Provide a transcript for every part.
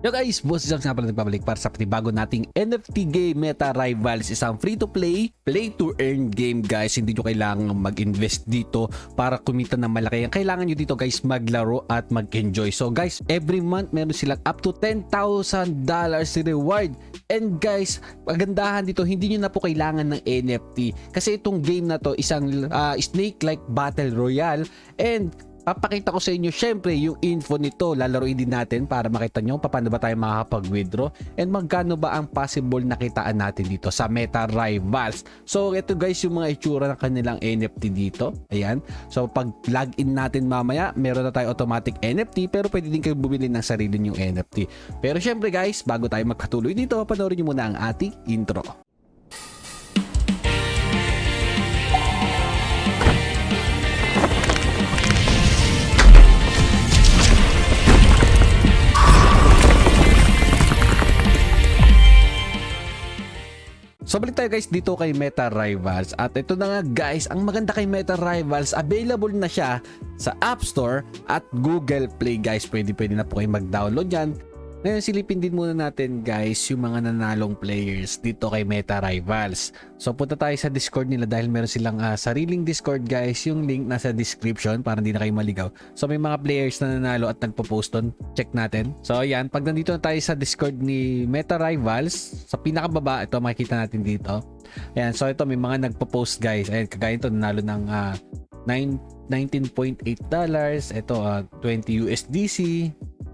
Yo guys, Boss Jams nga pala nagbabalik para sa panibago nating NFT game Meta Rivals. Isang free-to-play, play-to-earn game guys. Hindi nyo kailangan mag-invest dito para kumita ng malaki. Ang kailangan nyo dito guys, maglaro at mag-enjoy. So guys, every month meron silang up to $10,000 reward. And guys, pagandahan dito, hindi nyo na po kailangan ng NFT. Kasi itong game na to, isang snake-like battle royale. And papakita ko sa inyo syempre yung info nito, lalaruin din natin para makita nyo paano ba tayo makakapag-withdraw and magkano ba ang possible na kitaan natin dito sa Meta Rivals. So ito guys yung mga itsura ng kanilang NFT dito, ayan. So pag login natin mamaya, meron na tayo automatic NFT pero pwede din kayo bumili ng sarili nyong NFT. Pero syempre guys, bago tayo magpatuloy dito, panoorin nyo muna ang ating intro. So balik tayo guys dito kay Meta Rivals at ito na nga guys, ang maganda kay Meta Rivals, available na siya sa App Store at Google Play guys. Pwede na po kayo mag-download yan. Ngayon silipin din muna natin guys yung mga nanalong players dito kay Meta Rivals. So punta tayo sa Discord nila dahil meron silang sariling Discord guys. Yung link nasa description para hindi na kayo maligaw. So may mga players na nanalo at nagpo-post doon. Check natin. So ayan, pag nandito na tayo sa Discord ni Meta Rivals, sa pinakababa, ito makikita natin dito. Ayan, so ito may mga nagpo-post guys. Ayan, kagaya ito nanalo ng $19.8. Ito 20 USDC.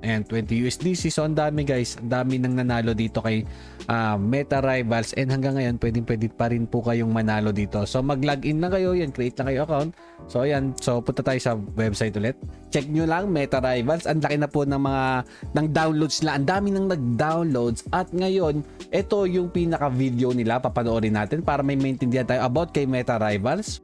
Ayan, 20 USDC. So, ang dami guys. Ang dami nang nanalo dito kay Meta Rivals. And hanggang ngayon, pwede pa rin po kayong manalo dito. So, mag-login na kayo. Yan, create na kayo account. So, ayan. So, punta tayo sa website ulit. Check nyo lang, Meta Rivals. Ang laki na po ng ng downloads nila. Ang dami nang nag-downloads. At ngayon, ito yung pinaka-video nila. Papanoorin natin para may maintindihan tayo about kay Meta Rivals.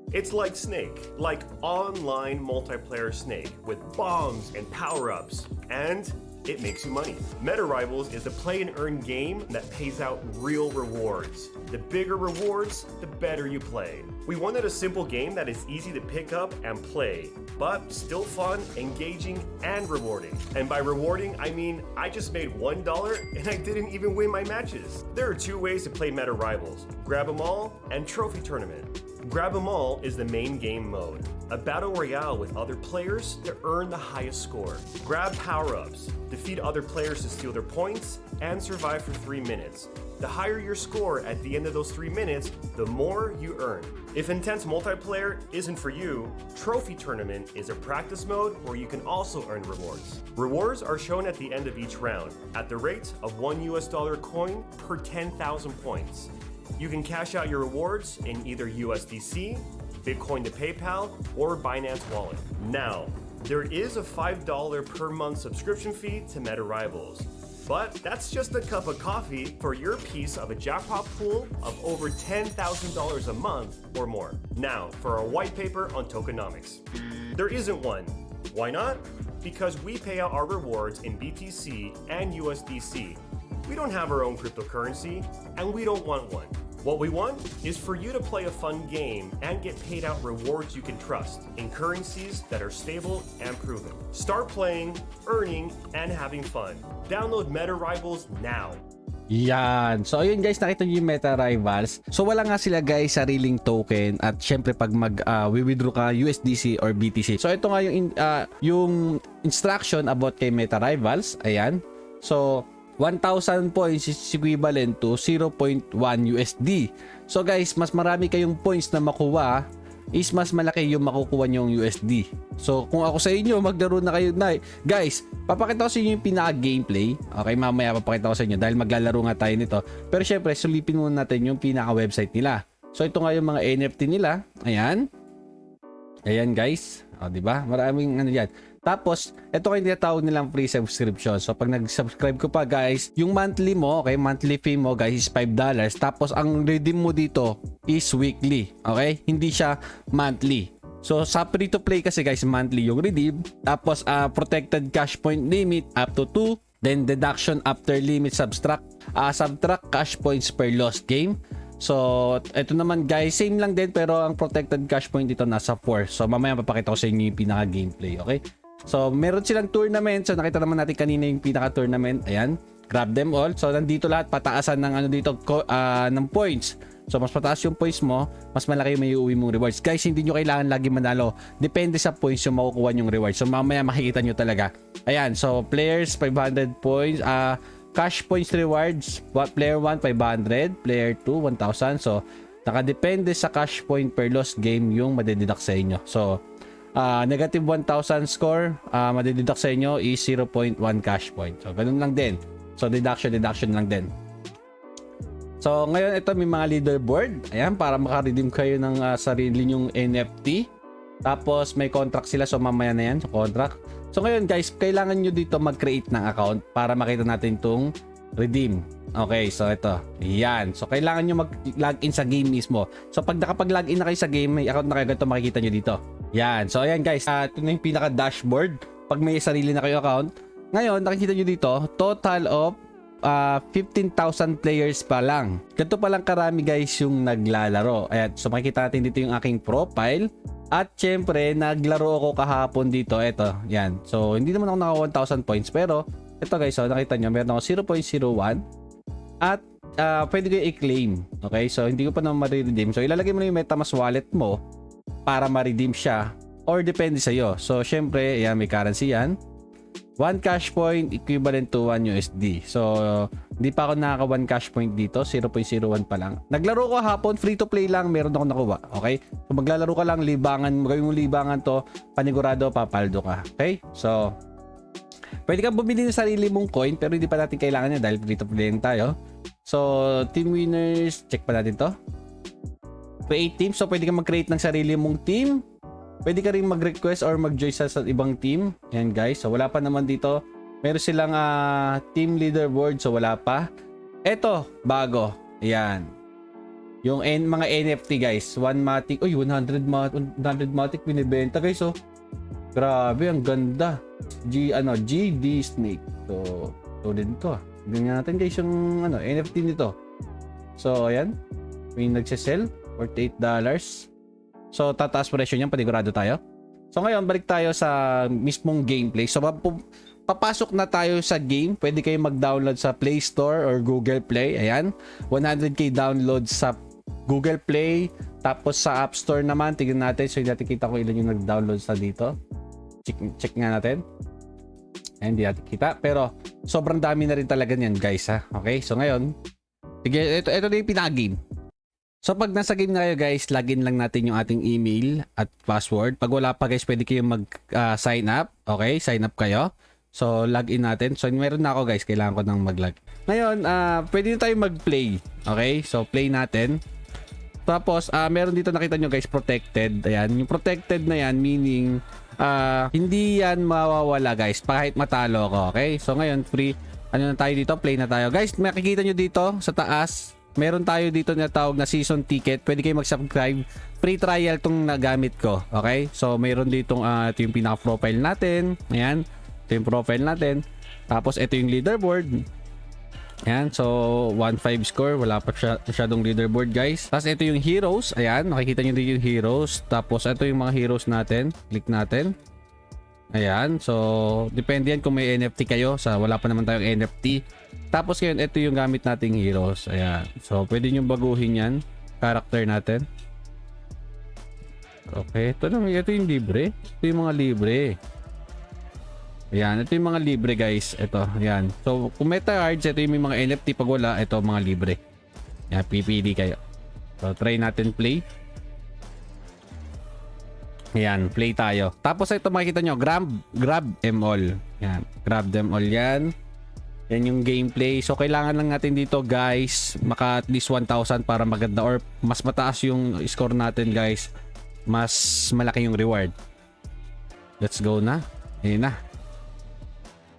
It's like Snake, like online multiplayer Snake with bombs and power-ups, and it makes you money. Meta Rivals is a play and earn game that pays out real rewards. The bigger rewards, the better you play. We wanted a simple game that is easy to pick up and play, but still fun, engaging, and rewarding. And by rewarding, I mean I just made $1 and I didn't even win my matches. There are two ways to play Meta Rivals: Grab 'em All and Trophy Tournament. Grab 'em All is the main game mode, a battle royale with other players to earn the highest score. Grab power-ups, defeat other players to steal their points, and survive for 3 minutes. The higher your score at the end of those 3 minutes, the more you earn. If intense multiplayer isn't for you, Trophy Tournament is a practice mode where you can also earn rewards. Rewards are shown at the end of each round, at the rate of $1 coin per 10,000 points. You can cash out your rewards in either USDC, Bitcoin to PayPal, or Binance Wallet. Now, there is a $5 per month subscription fee to Meta Rivals, but that's just a cup of coffee for your piece of a jackpot pool of over $10,000 a month or more. Now, for our white paper on tokenomics. There isn't one. Why not? Because we pay out our rewards in BTC and USDC. We don't have our own cryptocurrency, and we don't want one. What we want is for you to play a fun game and get paid out rewards you can trust in currencies that are stable and proven. Start playing, earning, and having fun. Download Meta Rivals now. Yan. So ayun guys, nakita niyo yung Meta Rivals. So wala nga sila guys sariling token at syempre pag withdraw ka USDC or BTC. So ito nga yung instruction about kay Meta Rivals. Ayan. So 1,000 points is equivalent to 0.1 USD. So guys, mas marami kayong points na makuha is mas malaki yung makukuha nyong USD. So kung ako sa inyo, maglaro na kayo na. Guys, papakita ko sa inyo yung pinaka-gameplay. Okay, mamaya papakita ko sa inyo dahil maglalaro nga tayo nito. Pero syempre, sulipin muna natin yung pinaka-website nila. So ito nga yung mga NFT nila. Ayan. Ayan guys. O, diba? Maraming ano yan. Tapos, ito kayo tinatawag nilang free subscription. So, pag nag-subscribe ko pa guys, yung monthly mo, okay, monthly fee mo guys is $5. Tapos, ang redeem mo dito is weekly. Okay? Hindi siya monthly. So, sa free-to-play kasi guys, monthly yung redeem. Tapos, protected cash point limit up to 2. Then, deduction after limit subtract cash points per lost game. So, ito naman guys, same lang din pero ang protected cash point dito nasa 4. So, mamaya papakita ko sa inyo yung pinaka-gameplay, okay? So, meron silang tournament. So, nakita naman natin kanina yung pinaka-tournament. Ayan. Grab them all. So, nandito lahat. Pataasan ng ano dito, ng points. So, mas pataas yung points mo, mas malaki yung may uuwi mong rewards. Guys, hindi nyo kailangan lagi manalo. Depende sa points yung makukuha yung rewards. So, mamaya makikita nyo talaga. Ayan. So, players, 500 points. Cash points rewards. Player 1, 500. Player 2, 1,000. So, nakadepende sa cash point per lost game yung madededuct sa inyo. So, negative 1,000 score, madededuct sa inyo is 0.1 cash point. So, ganun lang din. So, deduction lang din. So, ngayon ito may mga leaderboard. Ayan, para makaredeem kayo ng sarili nyong NFT. Tapos, may contract sila. So, mamaya na yan. So, contract. So, ngayon guys, kailangan nyo dito mag-create ng account para makita natin itong redeem. Okay, so ito. Yan. So, kailangan nyo mag-login sa game mismo. So, pag nakapag-login na kayo sa game, may account na kayo, ganito makikita nyo dito. Yan. So, ayan guys. Ito na yung pinaka-dashboard. Pag may sarili na kayo account. Ngayon, nakikita nyo dito, total of 15,000 players pa lang. Ganito pa lang karami guys yung naglalaro. Ayan. So, makikita natin dito yung aking profile. At syempre, naglaro ako kahapon dito. Ito. Yan. So, hindi naman ako naka 1,000 points. Pero, ito guys. So, nakita nyo, meron ako 0.01. At pwede kayo i-claim. Okay? So, hindi ko pa naman ma-redeem. So, ilalagay mo na yung MetaMask wallet mo para ma-redeem siya. Or depende sa'yo. So, syempre, ayan, may currency yan. 1 cash point equivalent to 1 USD. So, hindi pa ako nakaka 1 cash point dito. 0.01 pa lang. Naglaro ko hapon. Free to play lang. Meron ako nakuha. Okay? So, maglalaro ka lang. Libangan. Gawin mo libangan to. Panigurado, papaldo ka. Okay? So, pwede ka bumili ng sarili mong coin. Pero hindi pa natin kailangan niya dahil free to play lang tayo. So, team winners. Check pa natin to. Create team. So, pwede ka mag-create ng sarili mong team. Pwede ka rin mag-request or mag-join sa ibang team. Ayan guys. So wala pa naman dito. Meron silang team leaderboard. So wala pa. Eto, bago. Ayan. Yung mga NFT guys. 1 Matic. Uy, 100 Matic binibenta guys. Oh. Grabe, ang ganda. GD Snake. So din to. Ganyan natin guys yung NFT nito. So ayan. May nagsisell. $48. So, tataas presyo niyan, panigurado tayo. So, ngayon, balik tayo sa mismong gameplay. So, papasok na tayo sa game. Pwede kayo mag-download sa Play Store or Google Play. Ayan. 100k download sa Google Play. Tapos sa App Store naman, tignan natin. So, hindi natin kita kung ilan yung nag-download sa dito. Check nga natin. Ayan, hindi natin kita. Pero, sobrang dami na rin talaga niyan, guys, ha. Okay? So, ngayon, sige, ito na yung pinaka-game. So pag nasa game na kayo guys, login lang natin yung ating email at password. Pag wala pa guys, pwede kayong mag-sign up. Okay, sign up kayo. So login natin. So meron na ako guys, kailangan ko nang mag-log. Ngayon, pwede na tayo mag-play. Okay, so play natin. Tapos, meron dito nakita nyo guys, protected. Ayan, yung protected na yan, meaning, hindi yan mawawala guys, kahit matalo ako. Okay, so ngayon, free. Ano na tayo dito? Play na tayo. Guys, makikita nyo dito sa taas. Meron tayo dito na tawag na season ticket. Pwede kayo mag-subscribe. Free trial tong nagamit ko. Okay? So, meron ditong ito yung pinaka-profile natin. Ayan. Ito yung profile natin. Tapos, ito yung leaderboard. Ayan. So, 1.5 score. Wala pa masyadong leaderboard, guys. Tapos, ito yung heroes. Ayan. Nakikita nyo dito yung heroes. Tapos, ito yung mga heroes natin. Click natin. Ayan. So, depende yan kung may NFT kayo. Wala pa naman tayong NFT. Tapos ngayon, ito yung gamit nating heroes. Ayan. So, pwede nyo baguhin yan. Character natin. Okay. Ito yung libre. Ito yung mga libre. Ayan. Ito yung mga libre, guys. Ito. Ayan. So, kung meta cards, ito yung mga NFT. Pag wala, ito mga libre. Ayan. PPD kayo. So, try natin play. Ayan. Play tayo. Tapos, ito makikita nyo. Grab them all. Ayan. Grab them all yan. Yan yung gameplay. So, kailangan lang natin dito, guys, maka at least 1,000 para maganda or mas mataas yung score natin, guys. Mas malaki yung reward. Let's go na. Ayan na.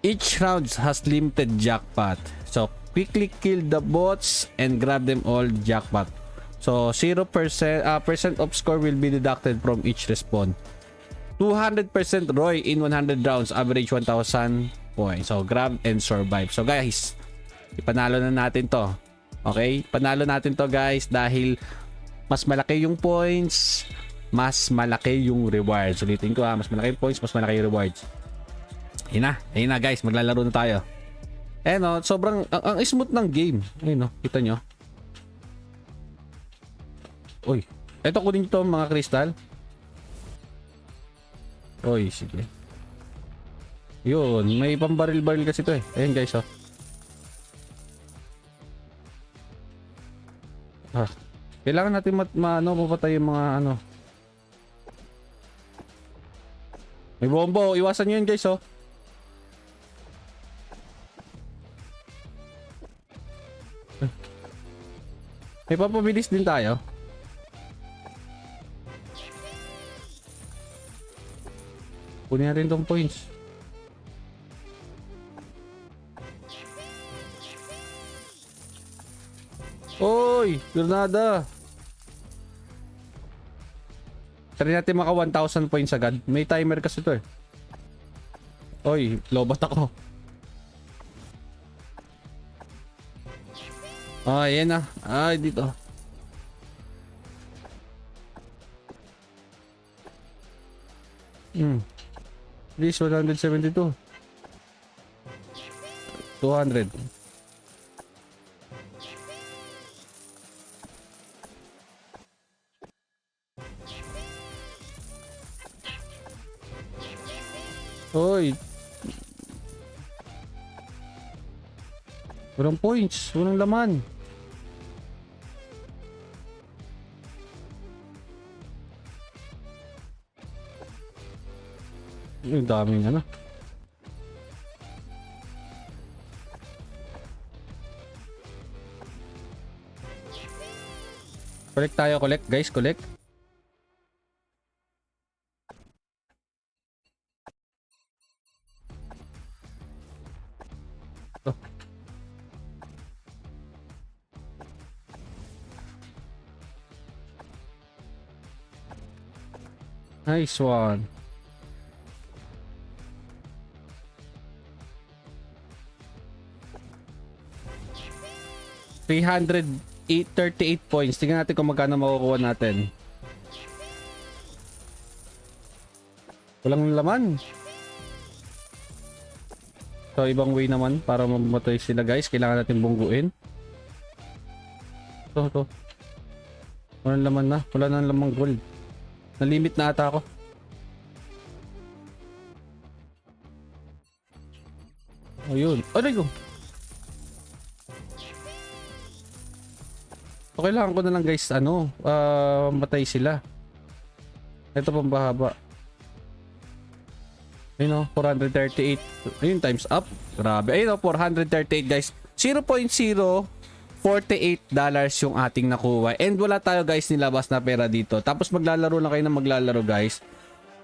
Each round has limited jackpot. So, quickly kill the bots and grab them all jackpot. So, 0% percent of score will be deducted from each respawn. 200% ROI in 100 rounds. Average 1,000 points. So, grab and survive. So, guys, ipanalo na natin to. Okay? Panalo natin to, guys, dahil mas malaki yung points, mas malaki yung rewards. Ulitin ko mas malaki yung points, mas malaki yung rewards. Ayun na guys, maglalaro na tayo. No, sobrang ang smooth ng game. Ayun no, kita nyo. Uy, eto kunin nyo to mga kristal. Uy, sige. Yun, may pambaril-baril kasi to eh. Ayun guys oh. Kailangan natin mapatay yung mga ano. May bombo, iwasan nyo yun guys oh. May papabilis din tayo. Kunin natin tong points. Oy, granada. Try natin maka 1,000 points agad. May timer kasi to eh. Oy, lobat ako. Yan na. Dito. Please, 172. 200. Hoy. Walang points, walang laman. Yung daming ano. Collect tayo, collect guys, collect. Nice one. $338 points. Tingnan natin kung magkano makukuha natin. Walang laman. So, ibang way naman para mamatay sila guys. Kailangan natin bungguin. Ito. Walang laman na. Wala nang lamang gold. Na-limit na ata ako. Ayun. Aray ko. So, kailangan ko na lang guys, matay sila. Ito pang bahaba. Ayun o, 438. Ayun, times up. Grabe. Ayun o, 438 guys. 0.048 dollars yung ating nakuha. And wala tayo guys nilabas na pera dito. Tapos maglalaro lang kayo ng maglalaro guys.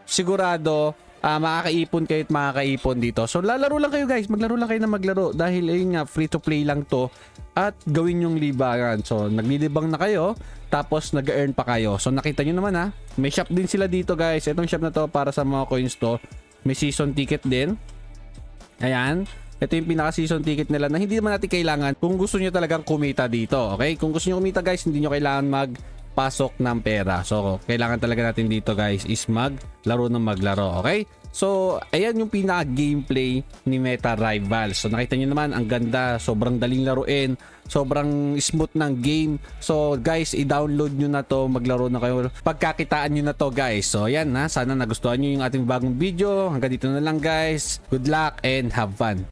Sigurado, makakaipon kayo at makakaipon dito. So lalaro lang kayo guys. Maglaro lang kayo na maglaro. Dahil ayun nga, free to play lang to. At gawin yung libangan. So naglilibang na kayo. Tapos nag-earn pa kayo. So nakita nyo naman ha. May shop din sila dito guys. Itong shop na to para sa mga coins to. May season ticket din. Ayan. Ito yung pinaka-season ticket nila na hindi naman natin kailangan kung gusto nyo talagang kumita dito. Okay? Kung gusto nyo kumita guys, hindi nyo kailangan magpasok ng pera. So, kailangan talaga natin dito guys is maglaro ng maglaro. Okay? So, ayan yung pinaka-gameplay ni Meta Rivals. So, nakita nyo naman, ang ganda. Sobrang daling laruin. Sobrang smooth ng game. So, guys, i-download nyo na to. Maglaro na kayo. Pagkakitaan nyo na to, guys. So, ayan na. Sana nagustuhan nyo yung ating bagong video. Hanggang dito na lang, guys. Good luck and have fun.